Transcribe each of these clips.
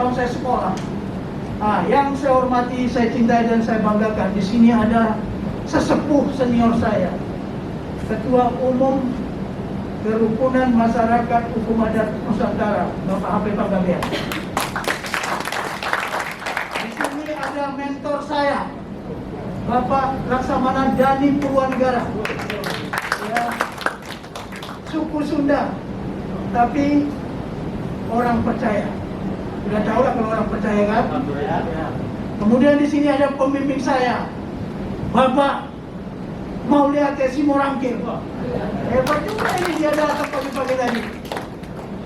tahun saya sekolah. Yang saya hormati, saya cintai dan saya banggakan, di sini ada sesepuh senior saya, Ketua Umum Kerukunan Masyarakat Hukum Adat Nusantara, Bapak HP Panggabean. Di sini ada mentor saya, Bapak Laksamana Dani Purwanegara, ya, suku Sunda, tapi orang percaya. Sudah tahu lah kalau orang percaya kan? Ya. Kemudian di sini ada pembimbing saya, Bapak Mauliate Simorangkir. Hebat juga ini dia datang pagi-pagi tadi.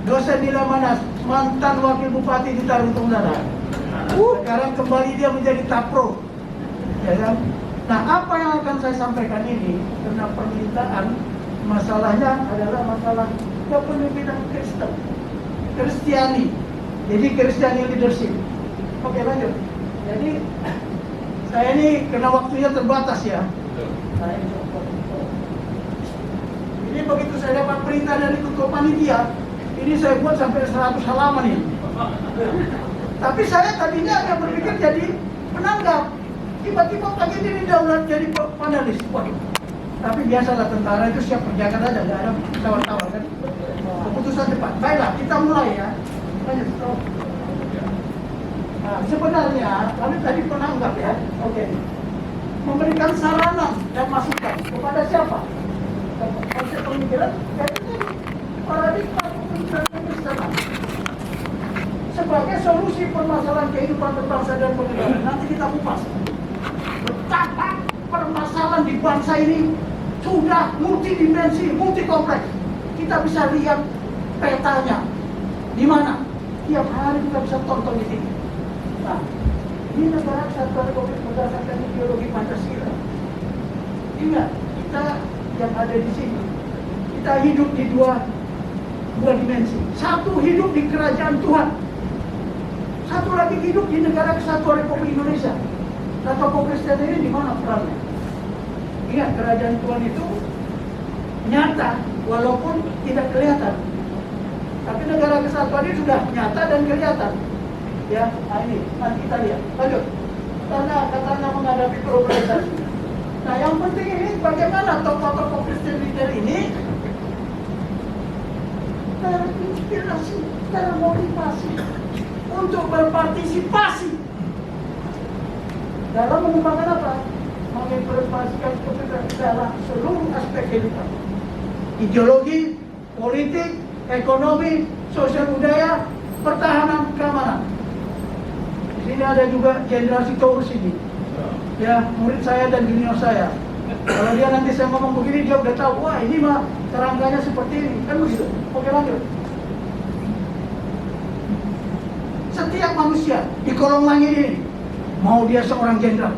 Dosen di Lamanas, mantan wakil bupati di Tarutung Utara. Sekarang kembali dia menjadi Tapro. Ya kan? Nah, apa yang akan saya sampaikan ini karena permintaan, masalahnya adalah masalah kepemimpinan Kristen, Kristiani. Jadi Kristiani leadership. Oke, lanjut. Jadi saya ini karena waktunya terbatas ya. Ini begitu saya dapat perintah dari ketua panitia, ini saya buat sampai 100 halaman ini. Tapi saya tadinya agak berpikir jadi penanggap. Tiba-tiba pagi ini didaulat jadi panelis. Waduh. Tapi biasalah tentara itu siap kerjakan aja, nggak ada tawar-tawar kan. Keputusan cepat. Baiklah, kita mulai ya. Lanjut. Nah, sebenarnya kami tadi penanggap ya. Oke. Memberikan sarana dan masukan kepada siapa? Konsep pemikiran yaitu paradigma pemikiran Kristen sebagai solusi permasalahan kehidupan berbangsa dan bernegara. Nanti kita kupas betapa permasalahan di bangsa ini sudah multidimensi, multikompleks. Kita bisa lihat petanya di mana tiap hari kita bisa tonton di sini. Nah, ini negara kesatuan Republik berdasarkan ideologi Pancasila. Ingat, kita yang ada di sini, kita hidup di dua dimensi. Satu hidup di kerajaan Tuhan, satu lagi hidup di negara kesatuan Republik Indonesia. Nah, tokoh Kristen ini di mana perannya? Ingat, kerajaan Tuhan itu nyata walaupun tidak kelihatan. Tapi negara kesatuan ini sudah nyata dan kelihatan. Ya, nah ini nanti kita lihat. Lanjut. Karena menghadapi globalisasi. Nah, yang penting ini bagaimana tokoh-tokoh Kristen leader ini terinspirasi, termotivasi untuk berpartisipasi dalam mengembangkan apa? Mengimplementasikan kepentingan dalam seluruh aspek kehidupan. Ideologi, politik, ekonomi, sosial budaya, pertahanan, keamanan. Di sini ada juga Jenderal Sitorus ini. Ya, murid saya dan junior saya. Kalau dia nanti saya ngomong begini, dia udah tahu, wah ini mah kerangkanya seperti ini. Kan begitu. Oke, lanjut. Setiap manusia di kolong langit ini, mau dia seorang jenderal,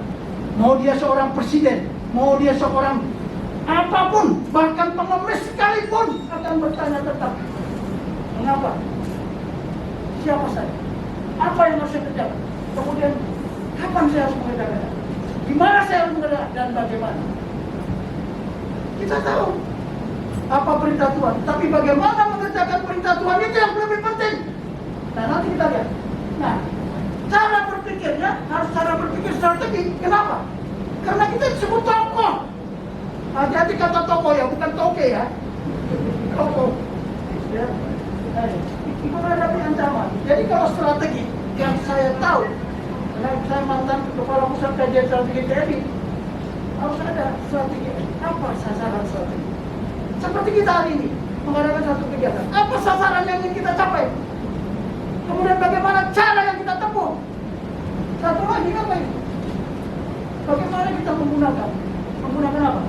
mau dia seorang presiden, mau dia seorang apapun, bahkan pengemis sekalipun akan bertanya tetap, mengapa? Siapa saya? Apa yang harus saya kerjakan? Kemudian, kapan saya harus mengerjakannya? Di mana saya harus mengerjakan dan bagaimana? Kita tahu apa perintah Tuhan, tapi bagaimana mengerjakan perintah Tuhan itu yang lebih penting. Nah, nanti kita lihat. Nah, cara berpikirnya harus cara berpikir strategi. Kenapa? Karena kita disebut tokoh. Hati-hati kata tokoh ya, bukan toke ya. Tokoh. Ya. Itu menghadapi ancaman. Jadi kalau strategi yang saya tahu, karena saya mantan kepala pusat kajian strategi TNI, harus ada strategi. Apa sasaran strategi? Seperti kita hari ini mengadakan satu kegiatan. Apa sasaran yang ingin kita capai? Kemudian bagaimana cara yang kita tempuh? Satu lagi apa itu? Bagaimana kita menggunakan? Menggunakan apa?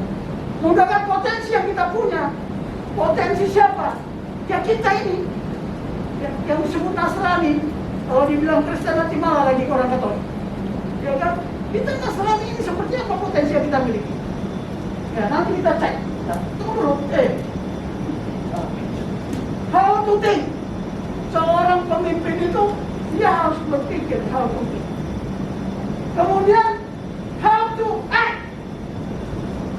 Menggunakan potensi yang kita punya. Potensi siapa? Ya kita ini. Yang disebut Nasrani. Kalau dibilang Kristen nanti malah lagi orang Katolik. Ya kan? Kita Nasrani ini seperti apa potensi yang kita miliki? Ya nanti kita cek. Nah, tunggu dulu. How to think? Seorang pemimpin itu dia harus berpikir how to think. Kemudian how to act.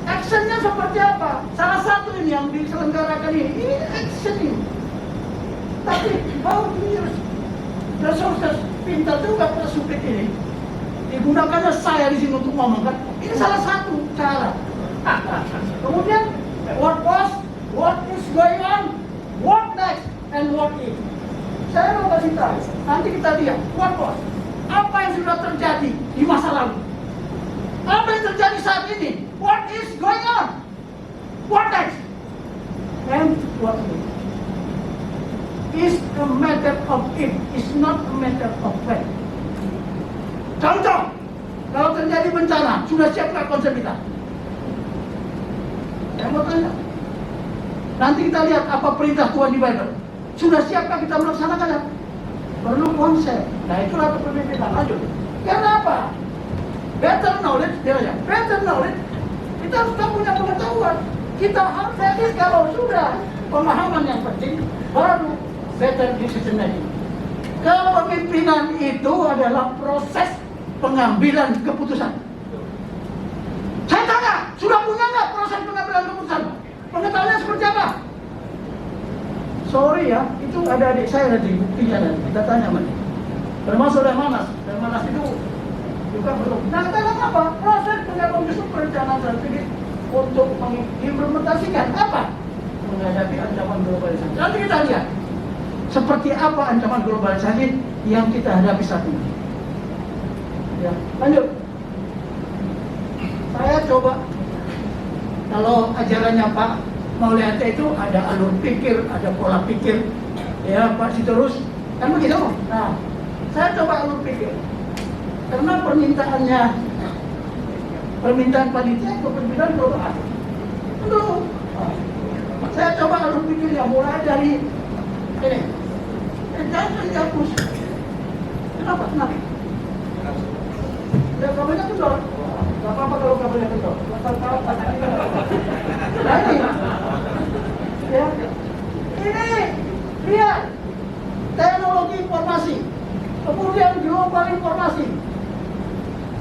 Actionnya seperti apa? Salah satu ini yang diselenggarakan ini action ini. Tapi how to use resources, pintar juga Pak Supit ini. Digunakannya saya di sini untuk ngomong kan. Ini salah satu cara. Kemudian what was, what is going on, what next, and what if. Saya mau kasih tahu. Nanti kita lihat what was. Apa yang sudah terjadi di masa lalu. Apa yang terjadi saat ini. What is going on. What next. And what if. Is a matter of if, is not a matter of when. Contoh, kalau terjadi bencana, sudah siapkah konsep kita? Saya mau tanya. Nanti kita lihat apa perintah Tuhan di Bible. Sudah siapkah kita melaksanakannya? Perlu konsep. Nah itulah kepemimpinan. Lanjut. Karena apa? Better knowledge, dia aja. Better knowledge. Kita harus punya pengetahuan. Kita harus jadi kalau sudah pemahaman yang penting, baru better decision making. Kepemimpinan itu adalah proses pengambilan keputusan. Saya tanya, sudah punya nggak proses pengambilan keputusan? Pengetahuannya seperti apa? Sorry ya, itu ada adik saya nanti buktinya nanti. Kita tanya sama dia. Termasuk Remanas. Remanas itu juga belum. Nah, kita apa? Proses pengambilan perencanaan strategi untuk mengimplementasikan apa? Menghadapi ancaman globalisasi. Nanti kita lihat seperti apa ancaman globalisasi yang kita hadapi saat ini. Ya, lanjut. Saya coba, kalau ajarannya Pak Maulianta itu ada alur pikir, ada pola pikir, ya Pak Sitorus, kan begitu. Nah, saya coba alur pikir, karena permintaan panitia kepemimpinan global. Aduh, saya coba alur pikirnya mulai dari ini. Jangan dihapus. Kenapa? Kenapa? Ya kabelnya kendor. Gak apa-apa kalau kabelnya kendor. Nah ini. Ya. Ini lihat teknologi informasi. Kemudian global informasi.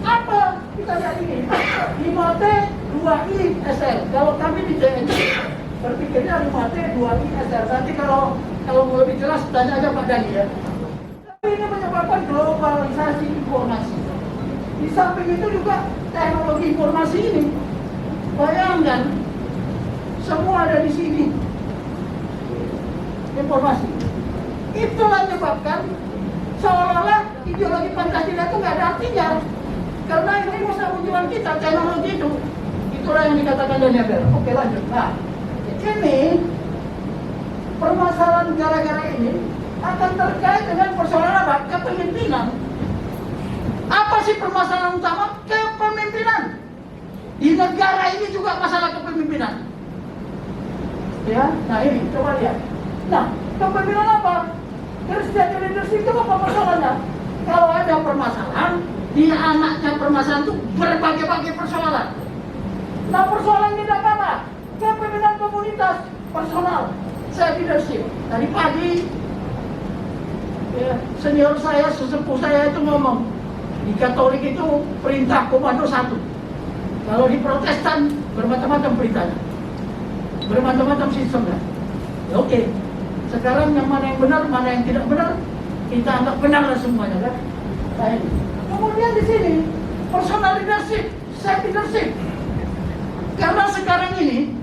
Apa? Kita lihat ini. 5T 2I SR. Kalau kami di TNI berpikirnya 5T 2I SR. Nanti kalau mau lebih jelas tanya aja Pak Dani ya. Tapi ini menyebabkan globalisasi informasi. Di samping itu juga teknologi informasi ini. Bayangkan semua ada di sini. Informasi. Itulah menyebabkan seolah-olah ideologi Pancasila itu nggak ada artinya. Karena ini masa munculan kita teknologi itu. Itulah yang dikatakan Daniel Bell. Oke lanjut. Nah, ini permasalahan gara-gara ini akan terkait dengan persoalan apa? Kepemimpinan. Apa sih permasalahan utama? Kepemimpinan. Di negara ini juga masalah kepemimpinan. Ya, nah ini coba lihat. Nah, kepemimpinan apa? Christian leadership itu apa masalahnya? Kalau ada permasalahan, di anaknya permasalahan itu berbagai-bagai persoalan. Nah, persoalan ini apa? Kepemimpinan komunitas, personal, self leadership. Tadi pagi ya, senior saya, sesepuh saya itu ngomong, di Katolik itu perintah komando satu. Kalau di Protestan bermacam-macam perintahnya, bermacam-macam sistemnya. Ya, oke. Sekarang yang mana yang benar, mana yang tidak benar, kita anggap benar lah semuanya kan. Nah, ini. Kemudian di sini personal leadership, self leadership. Karena sekarang ini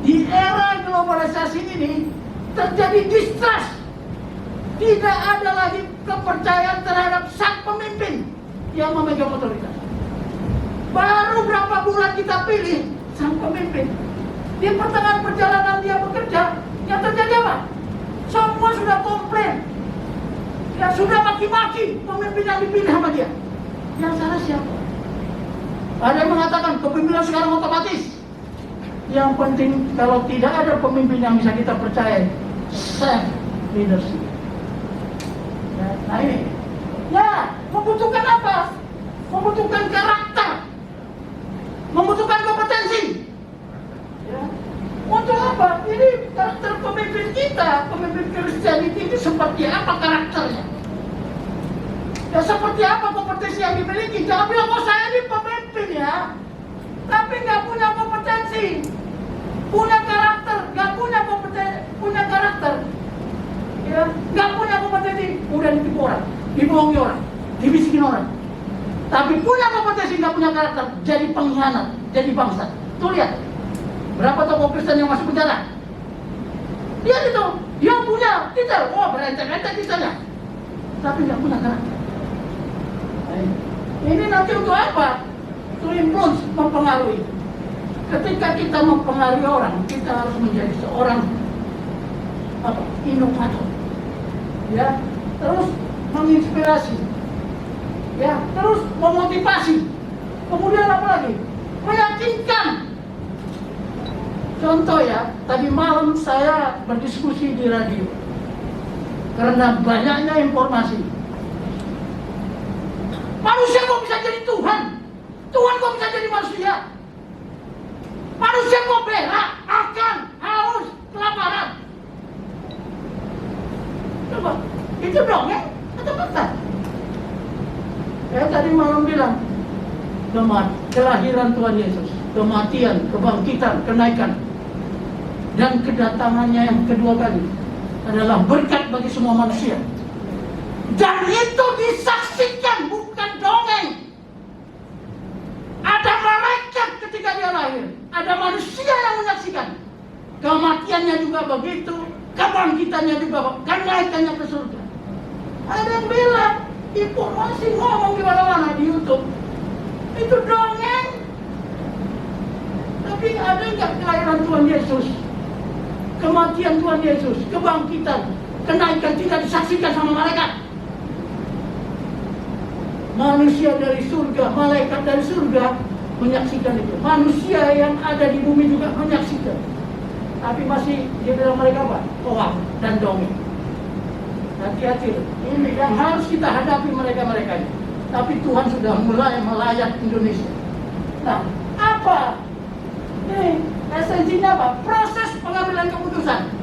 di era globalisasi ini terjadi distrust. Tidak ada lagi kepercayaan terhadap sang pemimpin yang memegang otoritas. Baru berapa bulan kita pilih sang pemimpin. Di pertengahan perjalanan dia bekerja, yang terjadi apa? Semua sudah komplain. Ya sudah maki-maki pemimpin yang dipilih sama dia. Yang salah siapa? Ada yang mengatakan kepemimpinan sekarang otomatis. Yang penting kalau tidak ada pemimpin yang bisa kita percaya, self leadership. Ya, nah ini, ya membutuhkan apa? Membutuhkan karakter, membutuhkan kompetensi. Ya. Untuk apa? Ini karakter pemimpin kita, pemimpin Kristianiti itu seperti apa karakternya? Ya seperti apa kompetensi yang dimiliki? Jangan bilang, oh saya ini pemimpin ya, tapi nggak punya kompetensi, punya karakter, nggak punya kompetensi, punya karakter, ya nggak punya kompetensi, udah ditipu orang. dibohongi orang, dibisikin orang. Tapi punya kompetensi, nggak punya karakter, jadi pengkhianat, jadi bangsa. Tuh lihat, berapa tokoh Kristen yang masuk penjara? Lihat itu, dia punya titel, berentek-entek titelnya, tapi nggak punya karakter. Ini nanti untuk apa? To influence, mempengaruhi. Ketika kita mempengaruhi orang, kita harus menjadi seorang inovator, ya, terus menginspirasi, ya, terus memotivasi. Kemudian apa lagi? Meyakinkan. Contoh ya, tadi malam saya berdiskusi di radio karena banyaknya informasi. Manusia kok bisa jadi Tuhan? Tuhan kok bisa jadi manusia? Manusia kok berak, makan, haus, kelaparan? Coba, itu dongeng atau fakta? Saya tadi malam bilang, kelahiran Tuhan Yesus, kematian, kebangkitan, kenaikan, dan kedatangannya yang kedua kali adalah berkat bagi semua manusia. Dan itu disaksikan, bukan dongeng. Ada malaikat ketika dia lahir, ada manusia yang menyaksikan. Kematiannya juga begitu, kebangkitannya juga, kenaikannya ke surga. Ada yang bilang, informasi ngomong di mana-mana di YouTube, itu dongeng. Tapi ada nggak kelahiran Tuhan Yesus, kematian Tuhan Yesus, kebangkitan, kenaikan tidak disaksikan sama malaikat? Manusia dari surga, malaikat dari surga menyaksikan itu. Manusia yang ada di bumi juga menyaksikan. Tapi masih dibilang mereka apa? Hoak dan dongeng. Hati-hati, ini yang harus kita hadapi mereka-mereka ini. Tapi Tuhan sudah mulai melayat Indonesia. Nah, apa? Esensinya apa? Proses pengambilan keputusan.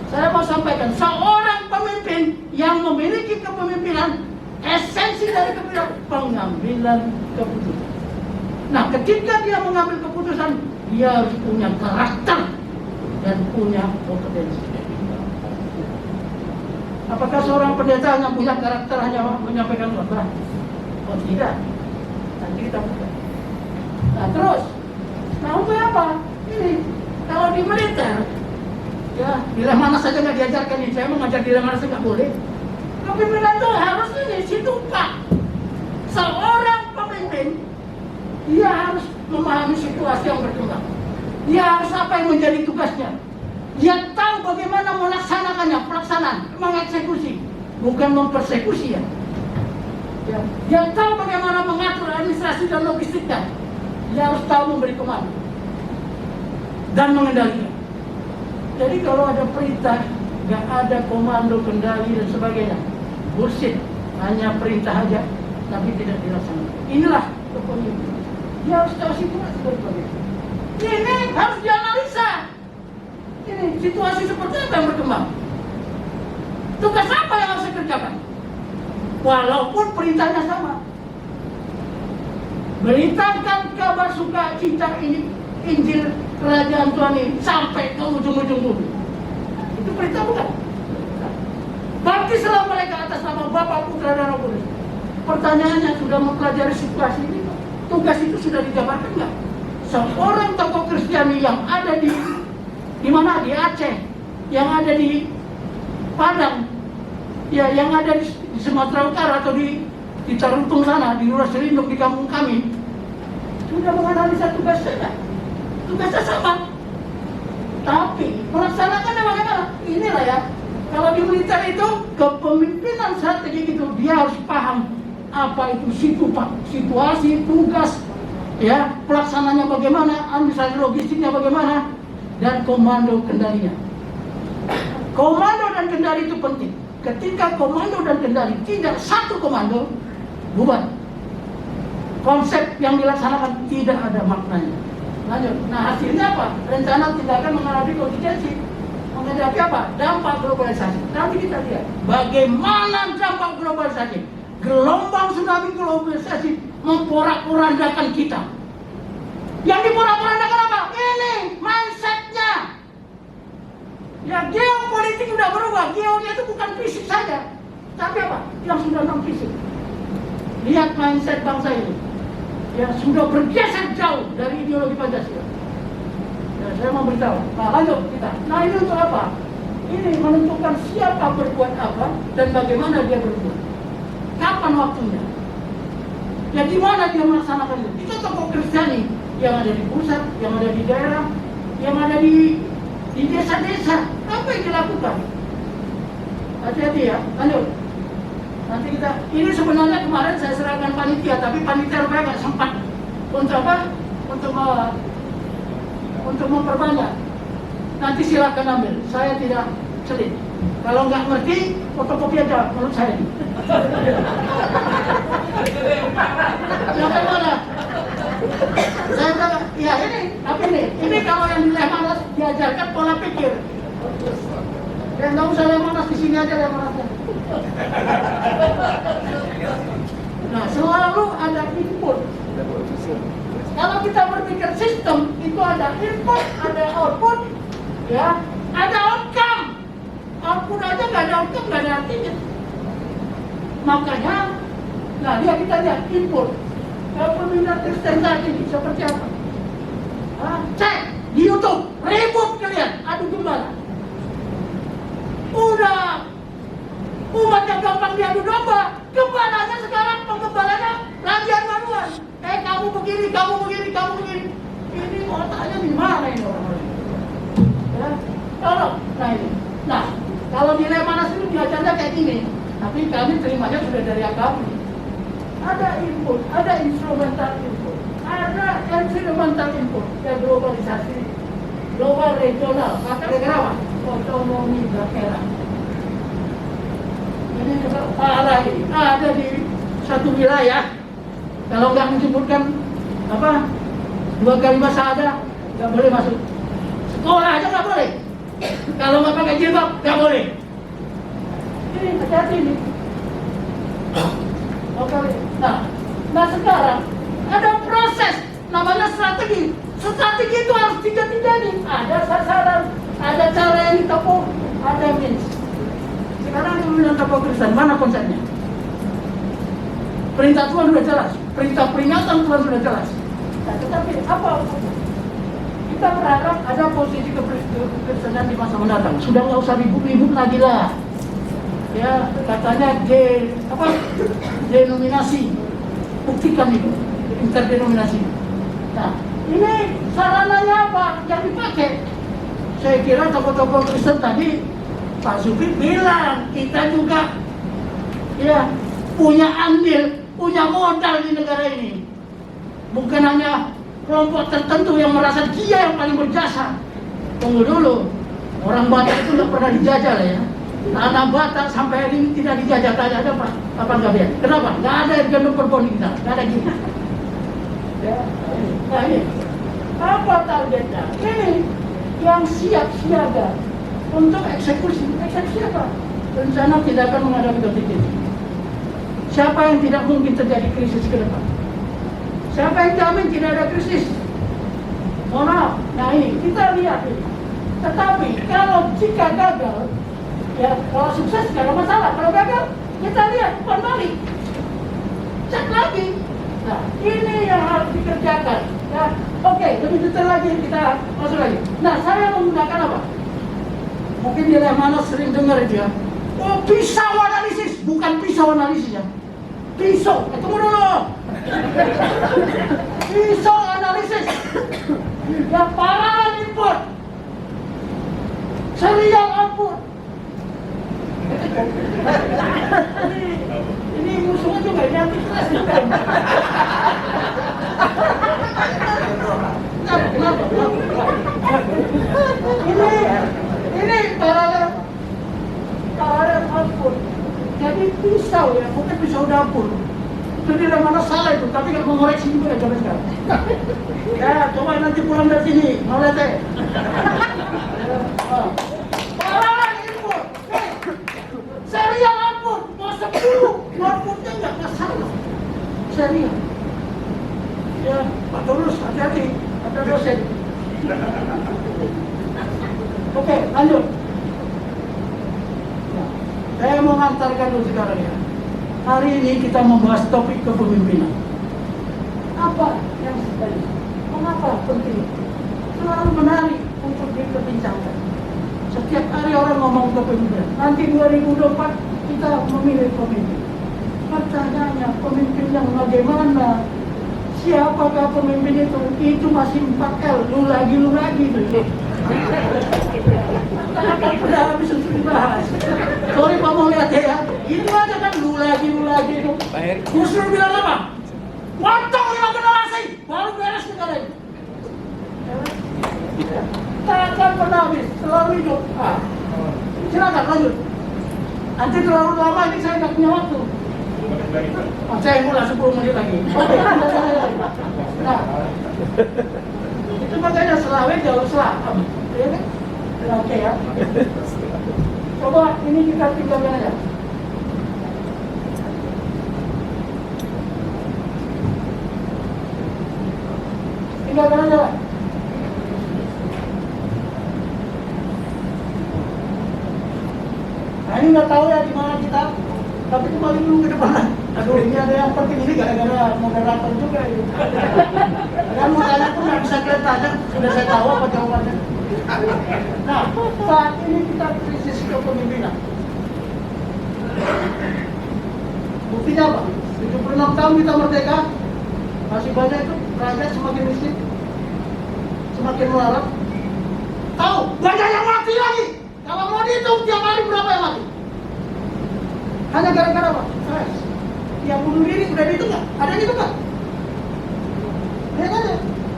Saya mau sampaikan, seorang pemimpin yang memiliki kepemimpinan, esensi dari kepemimpinan, pengambilan keputusan. Nah, ketika dia mengambil keputusan, dia harus punya karakter dan punya kompetensi. Apakah seorang pendeta yang punya karakter hanya menyampaikan khotbah? Oh tidak. Nanti kita buka. Nah terus, untuk apa? Ini kalau di militer, ya di mana saja nggak diajarkan ini. Saya mengajar di mana saja nggak boleh. Kepemimpinan itu harus ini situmpak. Seorang pemimpin, dia harus memahami situasi yang berkembang. Dia harus apa yang menjadi tugasnya. Dia tahu bagaimana melaksanakannya, pelaksanaan, mengeksekusi, bukan mempersekusi ya. Dia tahu bagaimana mengatur administrasi dan logistiknya. Dia harus tahu memberi komando dan mengendalikan. Jadi kalau ada perintah, nggak ada komando, kendali dan sebagainya, bullshit, hanya perintah aja, tapi tidak dilaksanakan. Inilah kepemimpinan. Dia harus tahu situasi berbagai. Ini harus dianalisa. Ini situasi seperti apa yang berkembang? Tugas apa yang harus dikerjakan? Walaupun perintahnya sama. Beritakan kabar sukacita ini, Injil Kerajaan Tuhan ini sampai ke ujung-ujung bumi. Itu perintah bukan? Baptislah mereka atas nama Bapa, Putra dan Roh Kudus. Pertanyaannya, sudah mempelajari situasi ini? Tugas itu sudah dijabarkan nggak? Seorang tokoh Kristiani yang ada di mana? Di Aceh, yang ada di Padang, ya, yang ada di Sumatera Utara atau di Tarutung sana, di Lurah Serindung, di kampung kami, sudah menganalisa tugasnya. Tugasnya sama, tapi melaksanakannya bagaimana? Inilah ya, kalau di militer itu kepemimpinan strategi itu dia harus paham apa itu situasi, tugas, ya, pelaksananya bagaimana, administrasi logistiknya bagaimana, dan komando kendalinya. Komando dan kendali itu penting. Ketika komando dan kendali tidak satu komando, bubar. Konsep yang dilaksanakan tidak ada maknanya. Lanjut. Nah hasilnya apa? Rencana tindakan menghadapi kontingensi. Menghadapi apa? Dampak globalisasi. Nanti kita lihat bagaimana dampak globalisasi. Gelombang tsunami globalisasi memporak-porandakan kita. Yang diporak-porandakan apa? Ini mindsetnya. Ya, geopolitik sudah berubah. Geonya itu bukan fisik saja, tapi apa? yang sudah non-fisik. Lihat mindset bangsa ini, yang sudah bergeser jauh dari ideologi Pancasila. Ya, saya mau beritahu. Nah, lanjut kita. Nah, ini untuk apa? Ini menentukan siapa berbuat apa dan bagaimana dia berbuat. Kapan waktunya? Ya di mana dia melaksanakan itu? Itu tokoh Kristiani yang ada di pusat, yang ada di daerah, yang ada di desa-desa. Apa yang dilakukan? Hati-hati ya. Lanjut. Nanti kita, ini sebenarnya kemarin saya serahkan panitia, tapi panitia rupanya nggak sempat untuk apa? Untuk memperbanyak. Nanti silakan ambil. Saya tidak celit. Kalau nggak ngerti, fotokopi aja menurut saya. Silakan mana? Saya bilang, ya ini kalau yang di Lemanas diajarkan pola pikir. Ya nggak usah Lemanas, di sini aja Lemanasnya. Nah, selalu ada input. Kalau kita berpikir sistem, itu ada input, ada output, ya, ada outcome. Output aja nggak ada outcome, nggak ada artinya. Makanya, nah dia kita lihat input. Peminat Kristen saat ini seperti apa? Cek di YouTube, ribut kalian, adu gembala. Udah umat yang gampang diadu domba, gembalanya sekarang penggembalanya latihan manual. Kamu begini, kamu begini, kamu begini. Ini otaknya di mana ini orang-orang? Ya, tolong. Nah ini. Nah, kalau di Lemanas itu diajarnya kayak gini, tapi kami terimanya sudah dari agama. Ada input, ada instrumental input, ada environmental input, ya globalisasi, global regional, maka negara otonomi daerah. Ini juga parah ini. Ada di satu wilayah, kalau nggak menyebutkan apa 2 kalimat syahadah, nggak boleh masuk. Sekolah aja nggak boleh. Kalau nggak pakai jilbab, nggak boleh. Ini hati-hati ini. Oke. Nah sekarang ada proses namanya strategi. Strategi itu harus 3 nih. Ada sasaran, ada cara yang ditempuh, ada means. Sekarang yang bilang tokoh Kristen, mana konsepnya? Perintah Tuhan sudah jelas, perintah peringatan Tuhan sudah jelas. Nah, tetapi apa? Kita berharap ada posisi kekristenan di masa mendatang. Sudah nggak usah ribut-ribut lagi lah. Ya, katanya denominasi, buktikan itu, interdenominasi. Nah, ini sarananya apa yang dipakai? Saya kira tokoh-tokoh Kristen tadi, Pak Supit bilang, kita juga ya punya andil, punya modal di negara ini. Bukan hanya kelompok tertentu yang merasa dia yang paling berjasa. Tunggu dulu, orang Batak itu nggak pernah dijajah lah ya. Tanah Batak sampai hari ini tidak dijajah, tanya ada Pak Kapan Gabriel. Kenapa? Nggak ada yang gendong perponi kita, nggak ada gini. Ya, nah ini apa targetnya? Ini yang siap siaga untuk eksekusi. Eksekusi apa? Rencana tindakan menghadapi konflik. Siapa yang tidak mungkin terjadi krisis ke depan? Siapa yang jamin tidak ada krisis? Mohon maaf. Nah ini kita lihat ini. Tetapi kalau jika gagal, ya kalau sukses tidak ada masalah. Kalau gagal, kita lihat bukan balik. Cek lagi. Nah ini yang harus dikerjakan. Ya, oke, lebih detail lagi kita masuk lagi. Nah saya menggunakan apa? Mungkin di mana sering dengar dia. Oh pisau analisis, bukan pisau analisis ya. Pisau, tunggu dulu. Pisau analisis. Ya paralel input. Serial output. Ini musuhnya juga ini anti kelas juga. Ini paralel output. Jadi pisau ya, bukan pisau dapur. Itu tidak mana salah itu, tapi kalau mau ngoreksi juga ya coba sekarang. Ya, coba nanti pulang dari sini, mau lihat deh. Paralel input. Serial output, mau 10 outputnya nggak masalah. Serial. Ya, Pak Tulus, hati-hati, ada dosen. Oke, lanjut. Nah, saya mau ngantarkan dulu sekarang ya. Hari ini kita membahas topik kepemimpinan. Apa yang tadi? Mengapa penting? Selalu menarik untuk diperbincangkan. Setiap hari orang ngomong kepemimpinan. Nanti 2024 kita memilih pemimpin. Pertanyaannya, pemimpin yang bagaimana? Siapakah pemimpin itu? Itu masih 4L, lu lagi itu. Akan pernah habis untuk dibahas. Sorry Pak mau lihat ya. Itu aja kan lu lagi itu. Gus Dur bilang apa? Potong 5 generasi, baru beres negara ini. Tak akan pernah habis, selalu hidup. Silakan lanjut. Nanti terlalu lama ini saya nggak punya waktu. Saya mulai 10 menit lagi. Oke, nah, itu makanya Selawe jauh selatan. Ya kan? Oke ya. Coba ini kita tinggalkan aja. Tinggalkan aja. Nah ini nggak tahu ya di mana kita. Tapi kembali dulu ke depan. Aduh, ini ada yang penting ini gara-gara moderator juga ini. Kan modalnya pun nggak bisa kalian tanya, sudah saya tahu apa jawabannya. Nah, saat ini kita krisis kepemimpinan. Buktinya apa? 76 tahun kita merdeka, masih banyak itu rakyat semakin miskin, semakin melarat. Tahu, banyak yang mati lagi. Kalau mau dihitung tiap hari berapa yang mati? Hanya gara-gara apa? Stres. Yang bunuh diri udah dihitung nggak? Ada yang hitung nggak? Ya kan ya?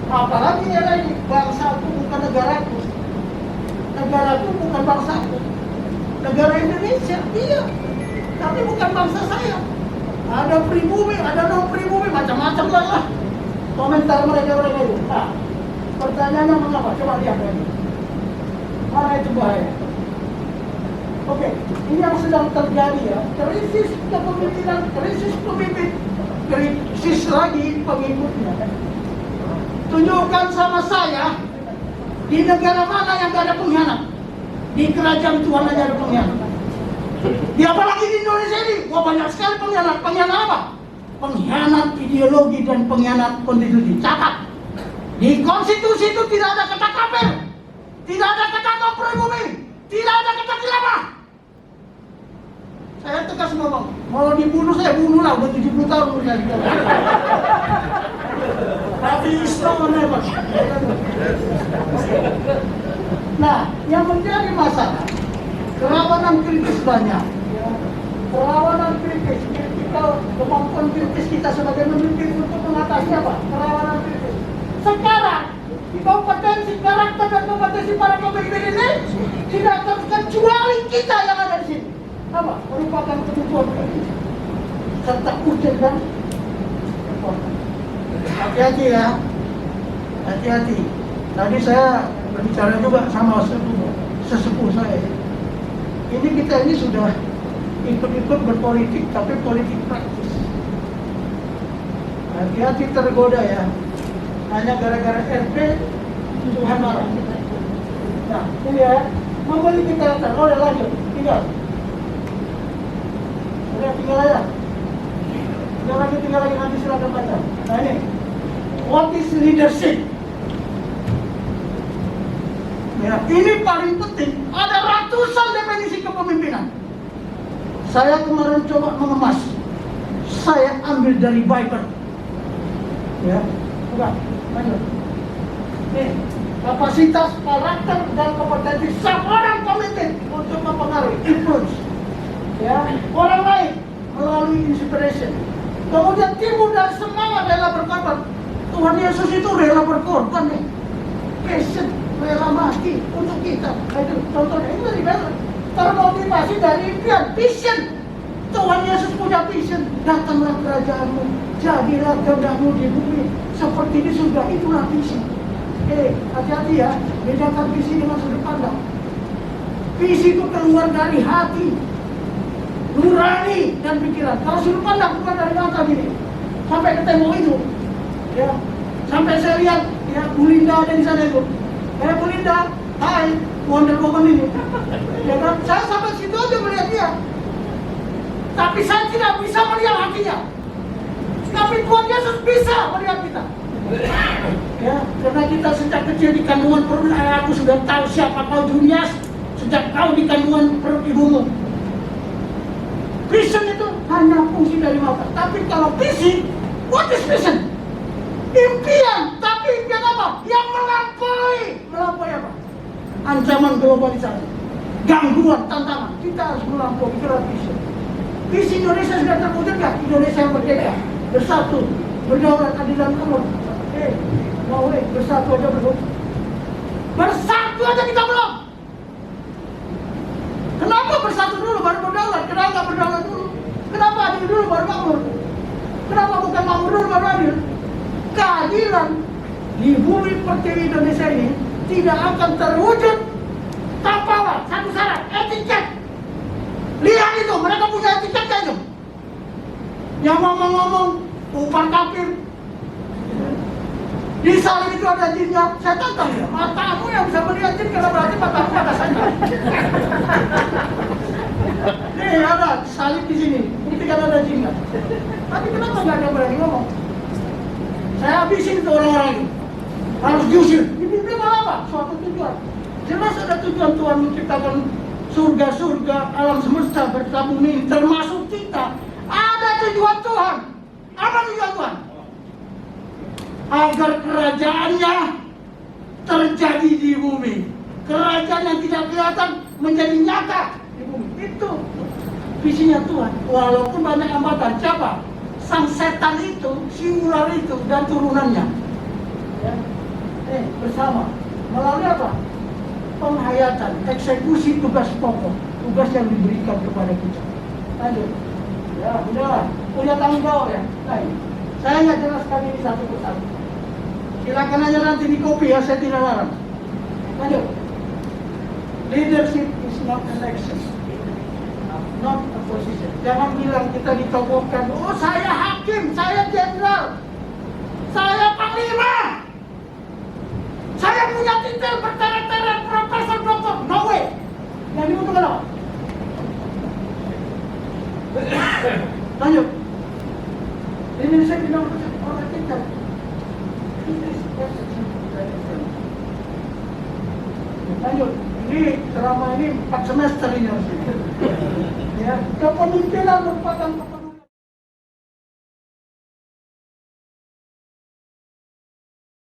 Apalagi ya ini bangsa itu bukan negaraku. Negaraku bukan bangsaku. Negara Indonesia, iya. Tapi bukan bangsa saya. Ada pribumi, ada non pribumi, macam-macam lah. Komentar mereka itu. Nah, pertanyaannya mengapa? Coba lihat lagi. Mana itu bahaya? Oke, ini yang sedang terjadi ya, krisis kepemimpinan, krisis pemimpin, krisis lagi pengikutnya. Tunjukkan sama saya, di negara mana yang gak ada pengkhianat? Di kerajaan Tuhan aja ada pengkhianat. Di apalagi di Indonesia ini, wah banyak sekali pengkhianat. Pengkhianat apa? Pengkhianat ideologi dan pengkhianat konstitusi. Catat, di konstitusi itu tidak ada kata kafir, tidak ada kata non pribumi, tidak ada kata khilafah. Saya tegas ngomong, mau dibunuh saya bunuh lah, udah 70 tahun udah. Tapi Islam never. Nah, yang menjadi masalah, kerawanan kritis banyak. Kerawanan kritis, kita kemampuan kritis kita sebagai pemimpin untuk mengatasi apa? Kerawanan kritis. Sekarang, di kompetensi karakter dan kompetensi para pemimpin ini tidak terkecuali kita yang ada di sini. Apa? Merupakan kebutuhan kritis serta urgen dan important. Hati-hati ya, hati-hati. Tadi saya berbicara juga sama sesepuh saya. Ini kita ini sudah ikut-ikut berpolitik, tapi politik praktis. Hati-hati tergoda ya. Hanya gara-gara RP Tuhan marah. Nah, ini ya, membeli kita udah lanjut, tinggal. Udah tinggal aja. Tinggal lagi nanti silakan baca. Nah ini, what is leadership? Ya, ini paling penting. Ada ratusan definisi kepemimpinan. Saya kemarin coba mengemas. Saya ambil dari Bible. Ya, bukan. Lanjut. Nih, kapasitas, karakter, dan kompetensi seorang pemimpin untuk mempengaruhi, influence, ya, orang lain melalui inspiration. Kemudian timbul dari semangat rela berkorban. Tuhan Yesus itu rela berkorban nih. Passion, rela mati untuk kita. Itu contohnya ini dari Bible. Termotivasi dari impian, vision. Tuhan Yesus punya vision. Datanglah kerajaanmu, jadilah kehendakmu di bumi seperti di surga. Itulah visi. Hati-hati ya, bedakan visi dengan sudut pandang. Visi itu keluar dari hati, nurani dan pikiran. Kalau sudut pandang bukan dari mata gini. Sampai ke tembok itu, ya. Sampai saya lihat, ya, Bu Linda ada di sana itu. Bu Linda, hai, Wonder Woman ini. Ya kan, saya sampai situ aja melihat dia. Tapi saya tidak bisa melihat hatinya. Tapi Tuhan Yesus bisa melihat kita. Ya, karena kita sejak kecil di kandungan perut aku sudah tahu siapa kau Junias sejak kau di kandungan perut ibumu. Vision itu hanya fungsi dari mata. Tapi kalau visi, what is vision? Impian, tapi impian apa? Yang melampaui apa? Ancaman globalisasi, gangguan, tantangan. Kita harus melampaui vision. Visi Indonesia sudah terwujudkan. Indonesia yang merdeka, bersatu, berdaulat, adil dan makmur. Bersatu aja belum. Bersatu aja kita belum. Kenapa bersatu dulu baru berdaulat? Kenapa nggak berdaulat dulu? Kenapa adil dulu baru makmur? Kenapa bukan makmur dulu baru adil? Keadilan di bumi pertiwi Indonesia ini tidak akan terwujud tanpa satu syarat, etiket. Lihat itu, mereka punya etiket kan itu. Yang ngomong-ngomong upah kafir. Di salib itu ada jinnya, saya tantang ya. Matamu yang bisa melihat jin karena berarti matamu ada saja. Nih ada salib di sini, buktikan ada jinnya. Tapi kenapa nggak ada yang berani ngomong? Saya habisin itu orang-orang itu. Harus diusir. Di Biblia malah apa? Suatu tujuan. Jelas ada tujuan Tuhan menciptakan surga-surga, alam semesta bertabung ini, termasuk kita. Ada tujuan Tuhan. Apa tujuan Tuhan? Agar kerajaannya terjadi di bumi. Kerajaan yang tidak kelihatan menjadi nyata di bumi. Itu visinya Tuhan. Walaupun banyak hambatan. Siapa? Sang setan itu, si ular itu, dan turunannya. Ya. Bersama. Melalui apa? Penghayatan, eksekusi tugas pokok. Tugas yang diberikan kepada kita. Lanjut. Ya, udah. Punya tanggung jawab ya. Baik. Saya nggak jelaskan ini satu persatu. Silakan aja nanti di copy ya, saya tidak larang. Lanjut. Leadership is not election, not a position. Jangan bilang kita ditokohkan, oh saya hakim, saya jenderal, saya panglima, saya punya titel berteret-teret profesor doktor. No way. Yang dibutuhkan apa? Lanjut. Ini saya bilang orang titel. Lanjut, ini ceramah ini 4 semester ini harus. Ya, kepemimpinan merupakan